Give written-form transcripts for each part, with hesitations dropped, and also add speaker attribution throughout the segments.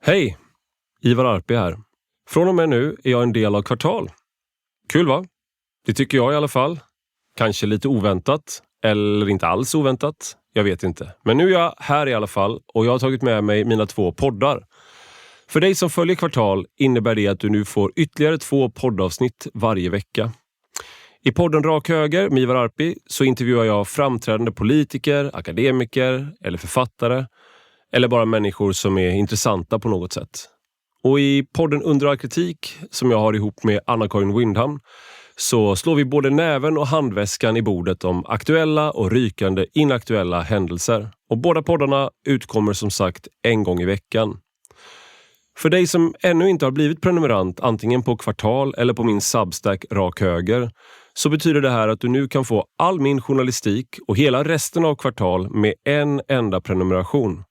Speaker 1: Hej, Ivar Arpi här. Från och med nu är jag en del av Kvartal. Kul va? Det tycker jag i alla fall. Kanske lite oväntat, eller inte alls oväntat. Jag vet inte. Men nu är jag här i alla fall och jag har tagit med mig mina 2 poddar. För dig som följer Kvartal innebär det att du nu får ytterligare 2 poddavsnitt varje vecka. I podden Rak höger med Ivar Arpi så intervjuar jag framträdande politiker, akademiker eller författare. Eller bara människor som är intressanta på något sätt. Och i podden Under all kritik som jag har ihop med Anna-Karin Windham så slår vi både näven och handväskan i bordet om aktuella och rykande inaktuella händelser. Och båda poddarna utkommer som sagt en gång i veckan. För dig som ännu inte har blivit prenumerant antingen på Kvartal eller på min Substack Rak höger så betyder det här att du nu kan få all min journalistik och hela resten av Kvartal med en enda prenumeration.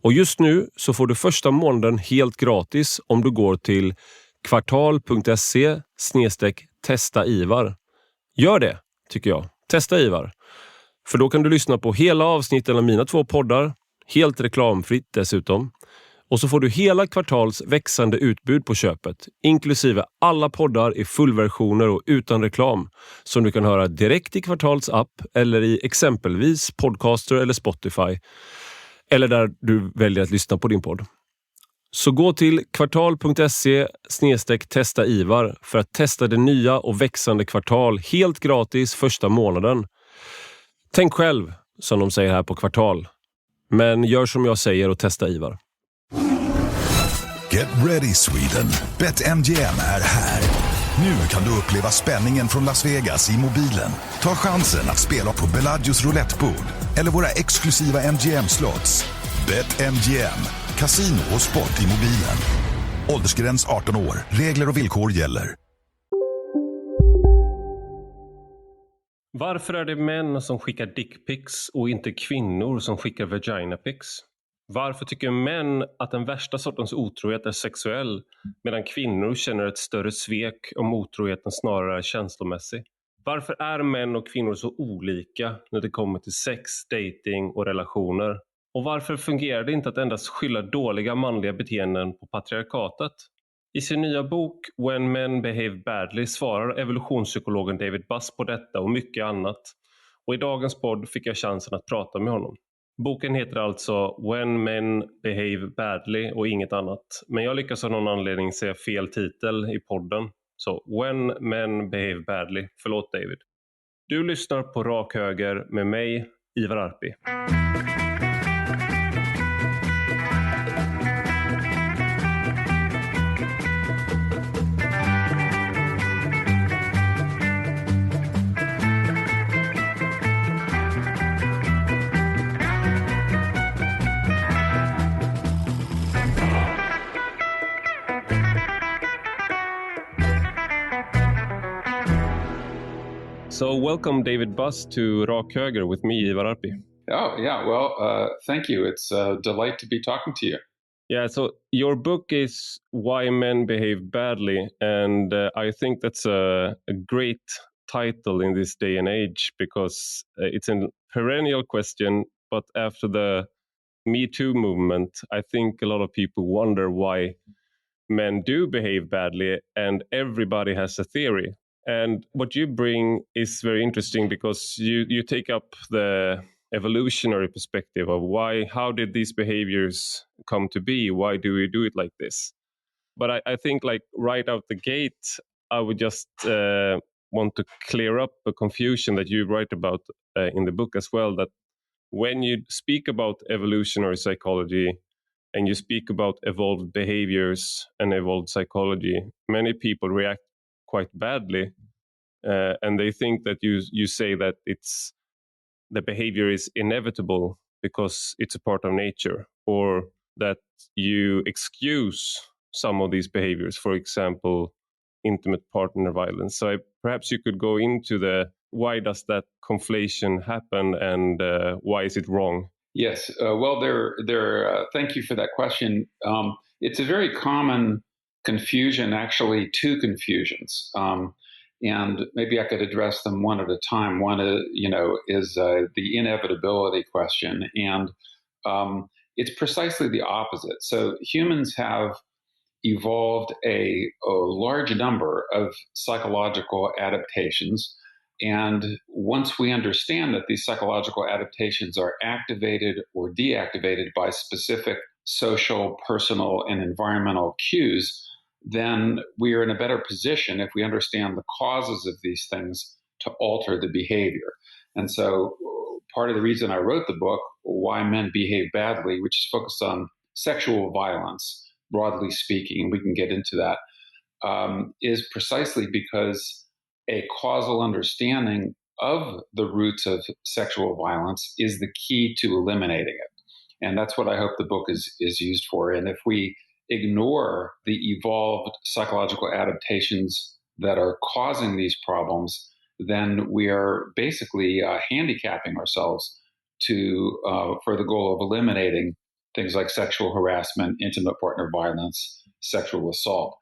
Speaker 1: Och just nu så får du första månaden helt gratis om du går till kvartal.se/testa Ivar. Gör det, tycker jag. Testa Ivar. För då kan du lyssna på hela avsnitten av mina 2 poddar, helt reklamfritt dessutom. Och så får du hela Kvartals växande utbud på köpet, inklusive alla poddar i fullversioner och utan reklam, som du kan höra direkt i Kvartals app eller i exempelvis Podcaster eller Spotify. Eller där du väljer att lyssna på din podd. Så gå till kvartal.se/testa Ivar för att testa det nya och växande Kvartal helt gratis första månaden. Tänk själv, som de säger här på Kvartal. Men gör som jag säger och testa Ivar.
Speaker 2: Get ready Sweden. BetMGM är här. Nu kan du uppleva spänningen från Las Vegas i mobilen. Ta chansen att spela på Bellagio roulettebord eller våra exklusiva MGM-slots. BetMGM. Casino och sport i mobilen. Åldersgräns 18 år. Regler och villkor gäller.
Speaker 1: Varför är det män som skickar dickpics och inte kvinnor som skickar vagina pics? Varför tycker män att den värsta sortens otrohet är sexuell medan kvinnor känner ett större svek om otroheten snarare är känslomässig? Varför är män och kvinnor så olika när det kommer till sex, dejting och relationer? Och varför fungerar det inte att endast skylla dåliga manliga beteenden på patriarkatet? I sin nya bok When Men Behave Badly svarar evolutionspsykologen David Buss på detta och mycket annat. Och i dagens podd fick jag chansen att prata med honom. Boken heter alltså When Men Behave Badly och inget annat. Men jag lyckas av någon anledning säga fel titel i podden. Så When Men Behave Badly. Förlåt David. Du lyssnar på Rak höger med mig, Ivar Arpi. So welcome David Buss to Rak höger with me, Ivar Arpi.
Speaker 3: Oh, yeah. Well, thank you. It's a delight to be talking to you.
Speaker 1: Yeah, so your book is Why Men Behave Badly, and I think that's a great title in this day and age because it's a perennial question, but after the Me Too movement, I think a lot of people wonder why men do behave badly, and everybody has a theory. And what you bring is very interesting because you take up the evolutionary perspective of how did these behaviors come to be? Why do we do it like this? But I think like right out the gate, I would just want to clear up a confusion that you write about in the book as well, that when you speak about evolutionary psychology and you speak about evolved behaviors and evolved psychology, many people react quite badly, and they think that you say that the behavior is inevitable because it's a part of nature, or that you excuse some of these behaviors, for example, intimate partner violence. So perhaps you could go into why does that conflation happen and why is it wrong?
Speaker 3: Yes. Well, thank you for that question. It's a very common confusion, actually, 2 confusions. And maybe I could address them one at a time. One is the inevitability question. And it's precisely the opposite. So humans have evolved a large number of psychological adaptations. And once we understand that these psychological adaptations are activated or deactivated by specific social, personal, and environmental cues, then we are in a better position if we understand the causes of these things to alter the behavior. And so part of the reason I wrote the book, Why Men Behave Badly, which is focused on sexual violence, broadly speaking, and we can get into that, is precisely because a causal understanding of the roots of sexual violence is the key to eliminating it. And that's what I hope the book is used for. And if we ignore the evolved psychological adaptations that are causing these problems, then we are basically handicapping ourselves to for the goal of eliminating things like sexual harassment, intimate partner violence, sexual assault.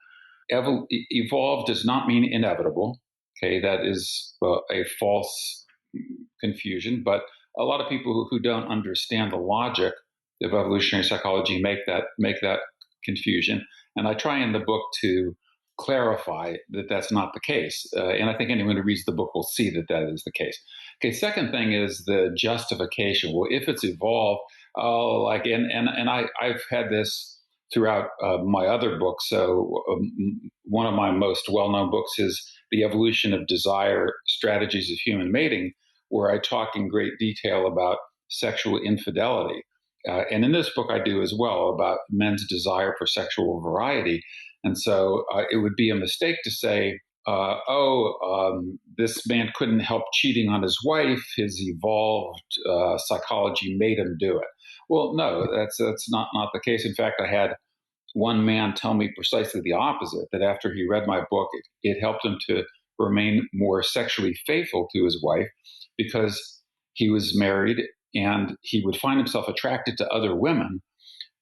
Speaker 3: Evolved does not mean inevitable. Okay, that is a false confusion. But a lot of people who don't understand the logic of evolutionary psychology make that confusion. And I try in the book to clarify that that's not the case. And I think anyone who reads the book will see that that is the case. Okay, second thing is the justification. Well, if it's evolved, I've had this throughout my other books. So one of my most well-known books is The Evolution of Desire, Strategies of Human Mating, where I talk in great detail about sexual infidelity. And in this book, I do as well about men's desire for sexual variety. And so it would be a mistake to say, this man couldn't help cheating on his wife. His evolved psychology made him do it. Well, no, that's not the case. In fact, I had one man tell me precisely the opposite, that after he read my book, it helped him to remain more sexually faithful to his wife because he was married and he would find himself attracted to other women.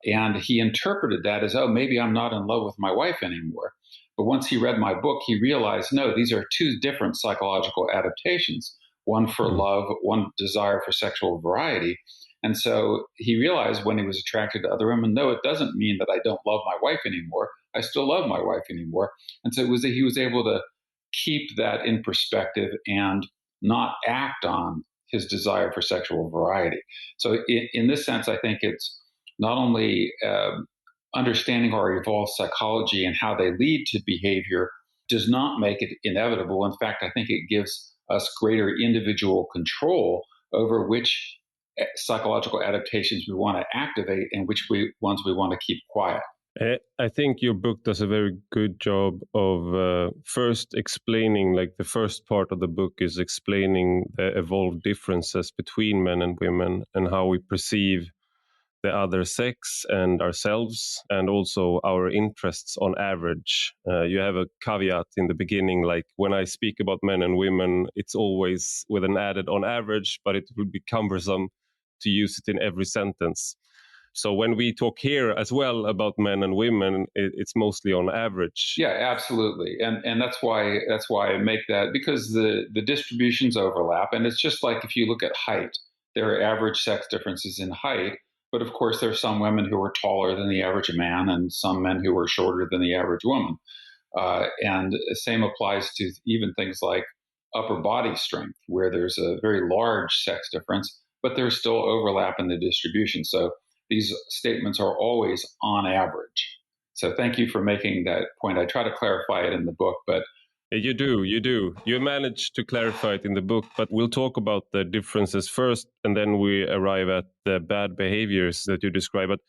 Speaker 3: And he interpreted that as, maybe I'm not in love with my wife anymore. But once he read my book, he realized, no, these are two different psychological adaptations, one for love, one desire for sexual variety. And so he realized when he was attracted to other women, no, it doesn't mean that I don't love my wife anymore. I still love my wife anymore. And so he was able to keep that in perspective and not act on his desire for sexual variety. So in this sense, I think it's not only understanding our evolved psychology and how they lead to behavior does not make it inevitable. In fact, I think it gives us greater individual control over which psychological adaptations we want to activate and which ones we want to keep quiet.
Speaker 1: I think your book does a very good job of first explaining, like the first part of the book is explaining the evolved differences between men and women and how we perceive the other sex and ourselves and also our interests on average. You have a caveat in the beginning, like when I speak about men and women, it's always with an added on average, but it will be cumbersome to use it in every sentence. So when we talk here as well about men and women, it's mostly on average.
Speaker 3: Yeah, absolutely. And that's why I make that, because the distributions overlap. And it's just like if you look at height, there are average sex differences in height. But of course, there are some women who are taller than the average man and some men who are shorter than the average woman. And the same applies to even things like upper body strength, where there's a very large sex difference, but there's still overlap in the distribution. So these statements are always on average. So thank you for making that point. I try to clarify it in the book, but
Speaker 1: You do. You managed to clarify it in the book, but we'll talk about the differences first, and then we arrive at the bad behaviors that you describe. But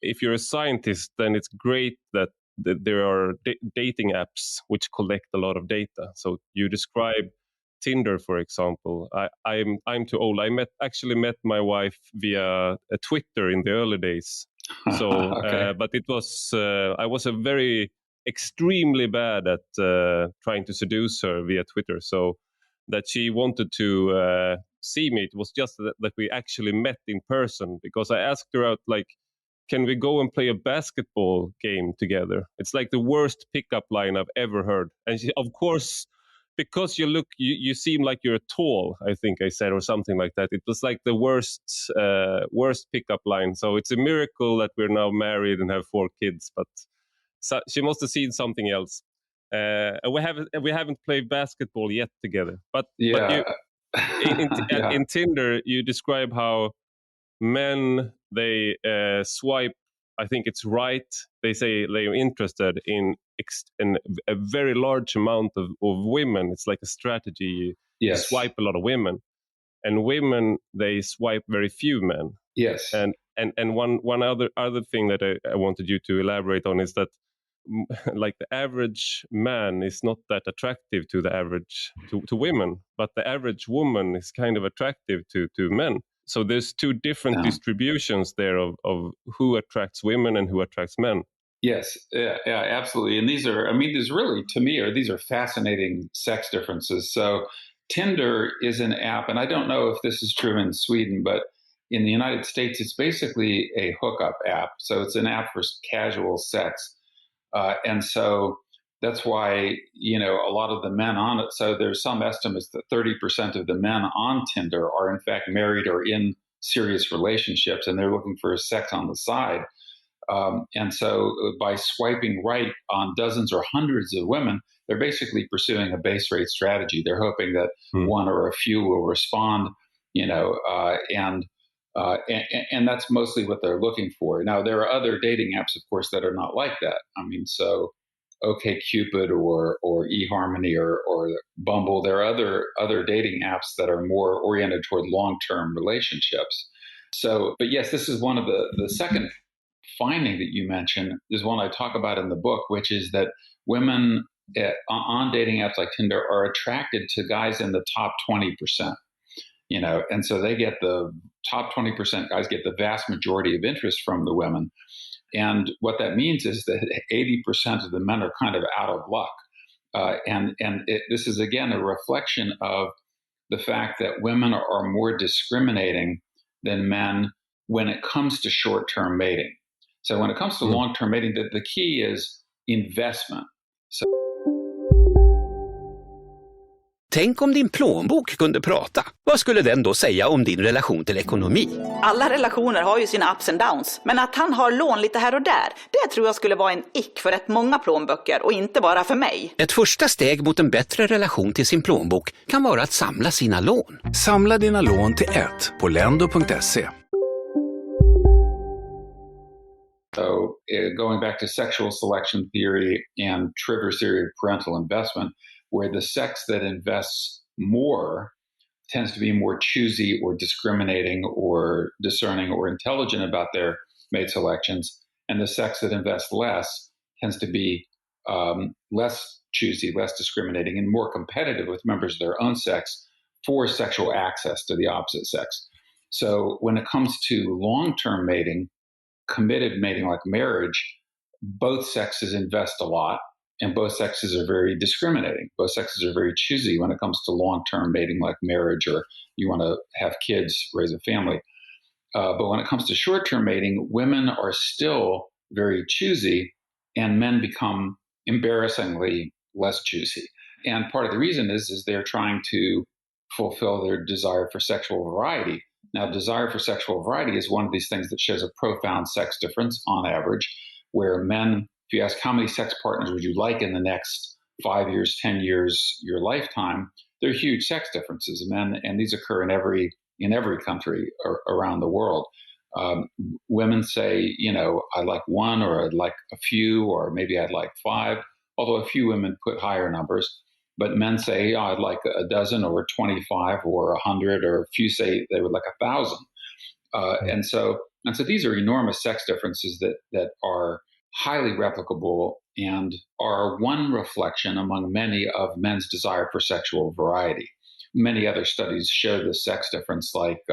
Speaker 1: if you're a scientist, then it's great that there are dating apps which collect a lot of data. So you describe Tinder, for example. I'm too old. I actually met my wife via a Twitter in the early days. So,
Speaker 3: okay.
Speaker 1: But it was I was a very extremely bad at trying to seduce her via Twitter. So that she wanted to see me, it was just that we actually met in person, because I asked her out, like, can we go and play a basketball game together? It's like the worst pickup line I've ever heard. And she, of course, because you seem like you're tall, I think I said, or something like that. It was like the worst pickup line. So it's a miracle that we're now married and have 4 kids, but she must have seen something else. And we haven't played basketball yet together, but you, in Tinder, you describe how men, they swipe, I think it's right. They say they're interested in a very large amount of women. It's like a strategy.
Speaker 3: Yes.
Speaker 1: You swipe a lot of women, and women, they swipe very few men.
Speaker 3: Yes.
Speaker 1: And one other thing that I wanted you to elaborate on is that like the average man is not that attractive to the average to women, but the average woman is kind of attractive to men. So there's 2 different distributions there of who attracts women and who attracts men.
Speaker 3: Yes, yeah, absolutely. And these really, to me, these are fascinating sex differences. So Tinder is an app, and I don't know if this is true in Sweden, but in the United States, it's basically a hookup app. So it's an app for casual sex. And so that's why, a lot of the men on it. So there's some estimates that 30% of the men on Tinder are in fact married or in serious relationships, and they're looking for sex on the side. And so by swiping right on dozens or hundreds of women, they're basically pursuing a base rate strategy. They're hoping that one or a few will respond, and that's mostly what they're looking for. Now, there are other dating apps, of course, that are not like that. So OkCupid or eHarmony or Bumble, there are other dating apps that are more oriented toward long-term relationships. So, but yes, this is one of the second finding that you mentioned is one I talk about in the book, which is that women on dating apps like Tinder are attracted to guys in the top 20%. And so they get the top 20% guys get the vast majority of interest from the women. And what that means is that 80% of the men are kind of out of luck. This is, again, a reflection of the fact that women are more discriminating than men when it comes to short-term mating. So when it comes to long-term mating, the key is investment.
Speaker 4: Tänk om din plånbok kunde prata. Vad skulle den då säga om din relation till ekonomi?
Speaker 5: Alla relationer har ju sina ups and downs. Men att han har lån lite här och där, det tror jag skulle vara en ick för rätt många plånböcker och inte bara för mig.
Speaker 4: Ett första steg mot en bättre relation till sin plånbok kan vara att samla sina lån.
Speaker 2: Samla dina lån till ett på lendo.se.
Speaker 3: So going back to sexual selection theory and trigger theory of parental investment, where the sex that invests more tends to be more choosy or discriminating or discerning or intelligent about their mate selections, and the sex that invests less tends to be less choosy, less discriminating, and more competitive with members of their own sex for sexual access to the opposite sex. So when it comes to long-term mating, committed mating like marriage, both sexes invest a lot, and both sexes are very discriminating. Both sexes are very choosy when it comes to long-term mating like marriage, or you want to have kids, raise a family. But when it comes to short-term mating, women are still very choosy, and men become embarrassingly less choosy. And part of the reason is they're trying to fulfill their desire for sexual variety. Now, desire for sexual variety is one of these things that shows a profound sex difference on average, where men, if you ask how many sex partners would you like in the next 5 years, 10 years, your lifetime, there are huge sex differences. And these occur in every country around the world. Women say, I'd like one, or I'd like a few, or maybe I'd like 5, although a few women put higher numbers. But men say, I'd like a dozen, or 25, or 100, or a few say they would like 1,000. And so these are enormous sex differences that are highly replicable and are one reflection among many of men's desire for sexual variety. Many other studies show this sex difference, like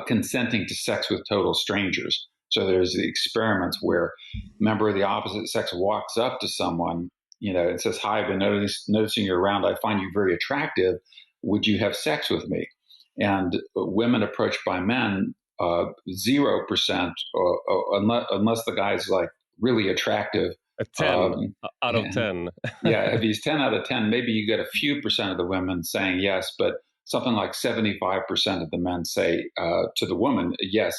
Speaker 3: consenting to sex with total strangers. So there's the experiments where a member of the opposite sex walks up to someone, and says, "Hi, I've been noticing you around. I find you very attractive. Would you have sex with me?" And women approached by men, 0%, unless the guy's like really attractive,
Speaker 1: A 10 out of 10.
Speaker 3: Yeah, if he's 10 out of 10, maybe you get a few percent of the women saying yes, but something like 75% of the men say to the woman yes.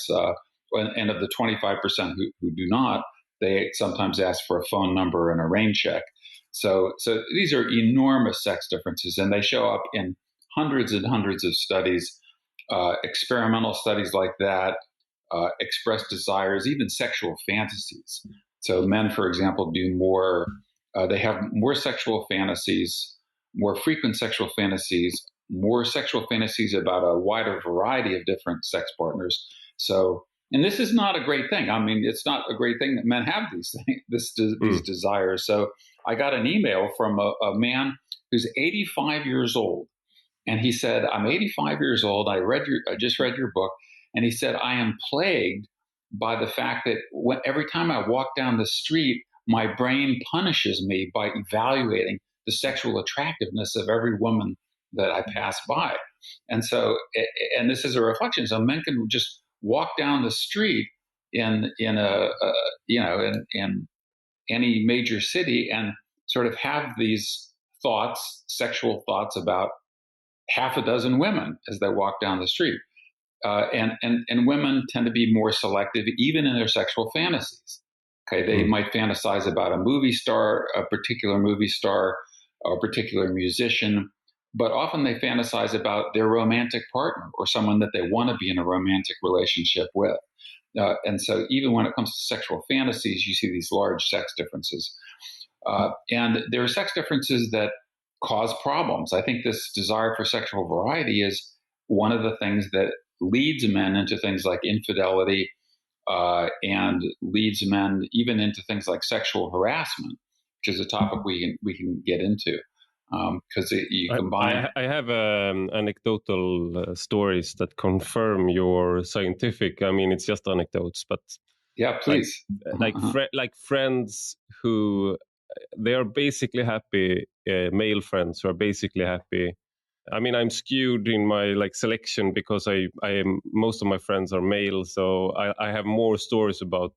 Speaker 3: And of the 25% who do not, they sometimes ask for a phone number and a rain check. So these are enormous sex differences, and they show up in hundreds and hundreds of studies, experimental studies like that, expressed desires, even sexual fantasies. So men, for example, do more, they have more sexual fantasies, more frequent sexual fantasies, more sexual fantasies about a wider variety of different sex partners. So, and this is not a great thing. I mean, it's not a great thing that men have these things, these desires. So I got an email from a man who's 85 years old. And he said, I'm 85 years old. I just read your book. And he said, I am plagued by the fact that every time I walk down the street, my brain punishes me by evaluating the sexual attractiveness of every woman that I pass by. And so, and this is a reflection. So men can just walk down the street in any major city and sort of have these thoughts, sexual thoughts about half a dozen women as they walk down the street. And women tend to be more selective, even in their sexual fantasies. Okay, they might fantasize about a movie star, a particular movie star, or a particular musician, but often they fantasize about their romantic partner or someone that they want to be in a romantic relationship with. And so even when it comes to sexual fantasies, you see these large sex differences. And there are sex differences that cause problems. I think this desire for sexual variety is one of the things that leads men into things like infidelity, and leads men even into things like sexual harassment, which is a topic we can get into, because you combine.
Speaker 1: I have anecdotal stories that confirm your scientific. I mean, it's just anecdotes, but
Speaker 3: yeah, please.
Speaker 1: Like friends who they are basically happy. Male friends who are basically happy. I mean, I'm skewed in my selection because I am, most of my friends are male, so I have more stories about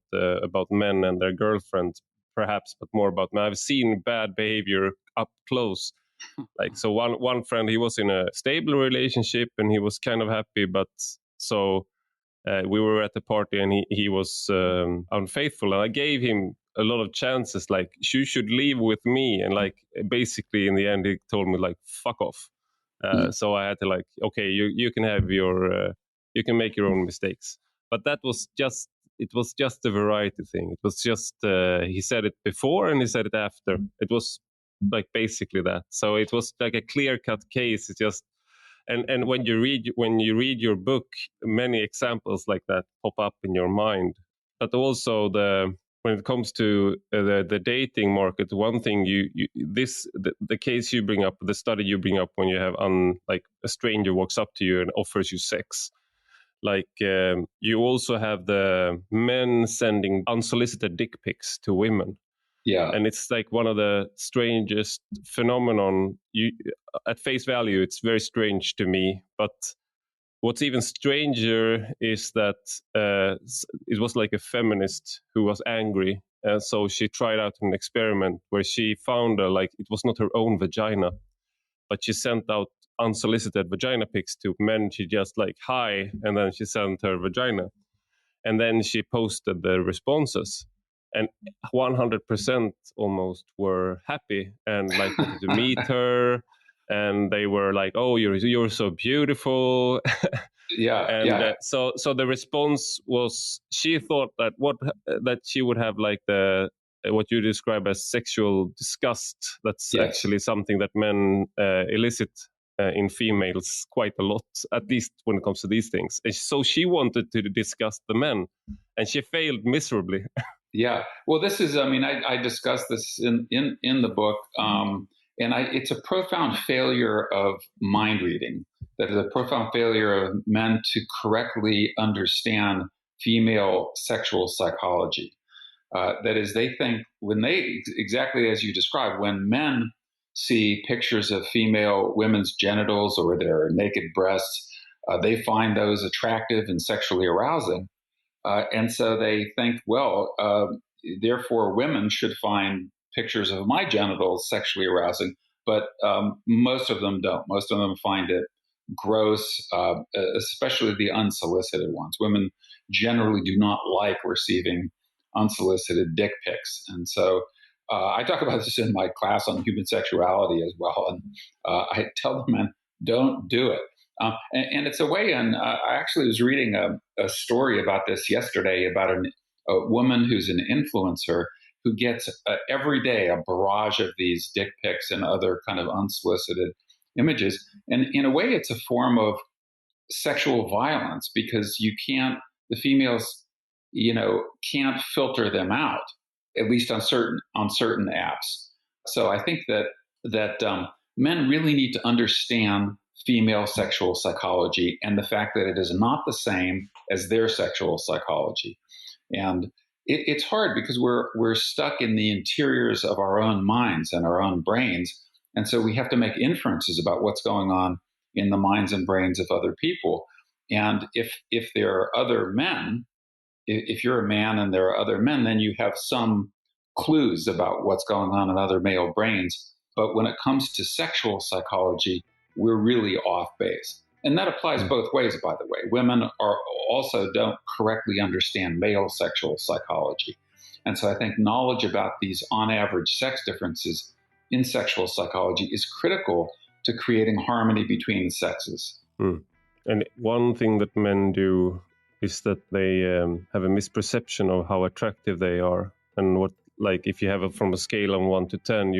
Speaker 1: men and their girlfriends, perhaps, but more about men. I've seen bad behavior up close. So one friend, he was in a stable relationship and he was kind of happy, but so we were at the party and he was unfaithful, and I gave him a lot of chances, like you should leave with me, and basically in the end he told me fuck off. So I had to okay, you can have your you can make your own mistakes. But it was just a variety thing. It was just he said it before and he said it after. It was basically that. So it was like a clear-cut case. It's just and when you read your book, many examples like that pop up in your mind. But also when it comes to the dating market, one thing the case you bring up, the study you bring up, when you have a stranger walks up to you and offers you sex, you also have the men sending unsolicited dick pics to women.
Speaker 3: Yeah,
Speaker 1: and it's one of the strangest phenomenon. At face value, it's very strange to me, but what's even stranger is that it was a feminist who was angry. So she tried out an experiment where she found it was not her own vagina, but she sent out unsolicited vagina pics to men. She just hi, and then she sent her vagina. And then she posted the responses. And 100% almost were happy and wanted to meet her. And they were oh, you're so beautiful.
Speaker 3: Yeah.
Speaker 1: So the response was, she thought that she would have what you describe as sexual disgust. That's actually something that men elicit in females quite a lot, at least when it comes to these things. And so she wanted to disgust the men, and she failed miserably.
Speaker 3: Yeah. Well, this is, I discussed this in the book, and it's a profound failure of mind reading. That is a profound failure of men to correctly understand female sexual psychology. That is, they think exactly as you described, when men see pictures of women's genitals or their naked breasts, they find those attractive and sexually arousing. And so they think, well, therefore women should find pictures of my genitals sexually arousing, but most of them don't. Most of them find it gross, especially the unsolicited ones. Women generally do not like receiving unsolicited dick pics. And so I talk about this in my class on human sexuality as well. And I tell the men, don't do it. And it's a way, and I actually was reading a story about this yesterday about a woman who's an influencer who gets every day a barrage of these dick pics and other kind of unsolicited images. And in a way, it's a form of sexual violence because the females, can't filter them out, at least on certain apps. So I think that men really need to understand female sexual psychology and the fact that it is not the same as their sexual psychology. And it's hard because we're stuck in the interiors of our own minds and our own brains. And so we have to make inferences about what's going on in the minds and brains of other people. And if there are other men, if you're a man and there are other men, then you have some clues about what's going on in other male brains. But when it comes to sexual psychology, we're really off base. And that applies both ways, by the way. Women also don't correctly understand male sexual psychology. And so I think knowledge about these on average sex differences in sexual psychology is critical to creating harmony between the sexes.
Speaker 1: And one thing that men do is that they have a misperception of how attractive they are. And what, like, if you have it from a scale of 1 to 10,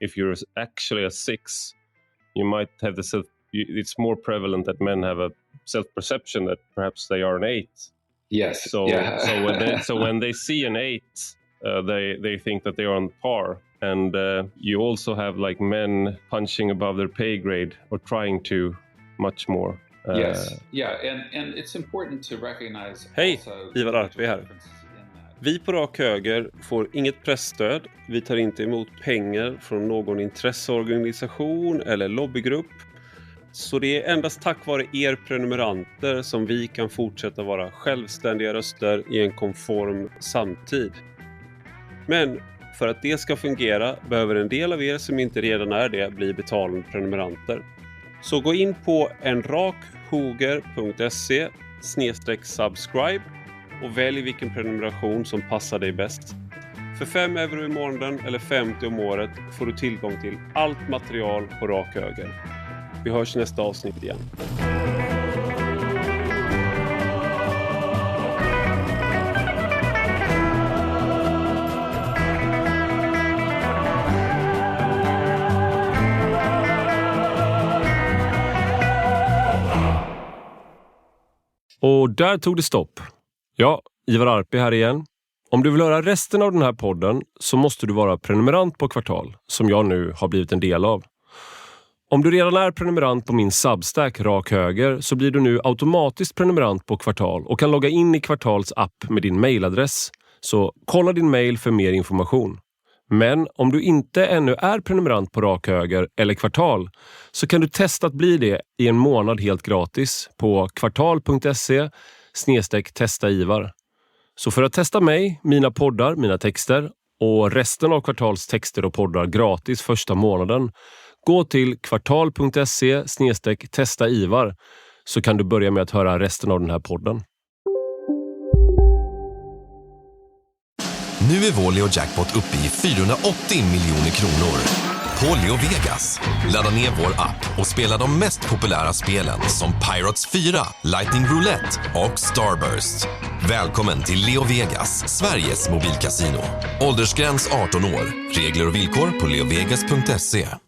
Speaker 1: if you're actually a 6, you might have it's more prevalent that men have a self-perception that perhaps they are an 8.
Speaker 3: Yes.
Speaker 1: So when they see an 8, they think that they are on par. And you also have like men punching above their pay grade or trying to much more.
Speaker 3: Yes. Yeah. And it's important to recognize.
Speaker 6: Hej, Ivar Arpi här. Vi på Rak Höger får inget pressstöd. Vi tar inte emot pengar från någon intresseorganisation eller lobbygrupp. Så det är endast tack vare er prenumeranter som vi kan fortsätta vara självständiga röster i en konform samtid. Men för att det ska fungera behöver en del av er som inte redan är det bli betalande prenumeranter. Så gå in på enrakhoger.se/subscribe och välj vilken prenumeration som passar dig bäst. För 5 euro i månaden eller 50 om året får du tillgång till allt material på Rak Höger. Vi hörs nästa avsnitt igen.
Speaker 1: Och där tog det stopp. Ja, Ivar Arpi här igen. Om du vill höra resten av den här podden så måste du vara prenumerant på Kvartal, som jag nu har blivit en del av. Om du redan är prenumerant på min Substack Rak Höger så blir du nu automatiskt prenumerant på Kvartal och kan logga in i Kvartals app med din mailadress. Så kolla din mail för mer information. Men om du inte ännu är prenumerant på Rak Höger eller Kvartal så kan du testa att bli det i en månad helt gratis på kvartal.se/testaivar. Så för att testa mig, mina poddar, mina texter och resten av Kvartals texter och poddar gratis första månaden, gå till kvartal.se/testaivar så kan du börja med att höra resten av den här podden.
Speaker 7: Nu är vår Leo Jackpot uppe i 480 miljoner kronor. På Leo Vegas. Ladda ner vår app och spela de mest populära spelen som Pirates 4, Lightning Roulette och Starburst. Välkommen till Leo Vegas, Sveriges mobilkasino. Åldersgräns 18 år. Regler och villkor på leovegas.se.